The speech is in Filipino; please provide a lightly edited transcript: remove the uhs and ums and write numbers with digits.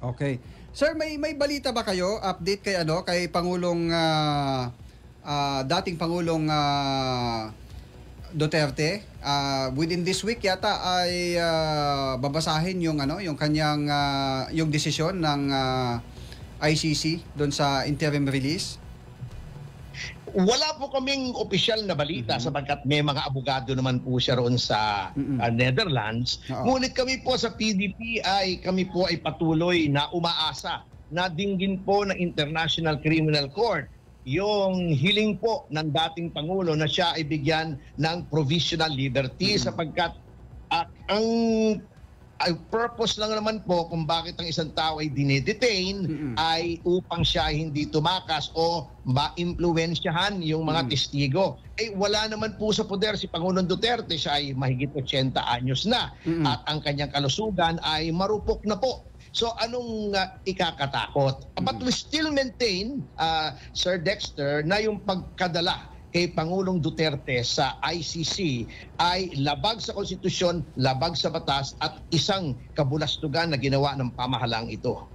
Okay. Sir, may balita ba kayo? Update kay kay Pangulong dating Pangulong Duterte? Within this week yata ay babasahin yung yung kanyang yung desisyon ng ICC doon sa interim release. Wala po kaming opisyal na balita sapagkat may mga abogado naman po siya roon sa Netherlands. Ngunit kami po sa PDP kami po ay patuloy na umaasa na dinggin po ng International Criminal Court yung hiling po ng dating Pangulo na siya ay bigyan ng provisional liberty sapagkat ang purpose lang naman po kung bakit ang isang tao ay dinedetain ay upang siya hindi tumakas o ma-impluwensyahan yung mga testigo. Wala naman po sa poder si Pangulong Duterte, siya ay mahigit 80 anyos na at ang kanyang kalusugan ay marupok na po. So anong ikakatakot? But we still maintain, Sir Dexter, na yung pagkadala kay Pangulong Duterte sa ICC ay labag sa konstitusyon, labag sa batas at isang kabulastugan na ginawa ng pamahalang ito.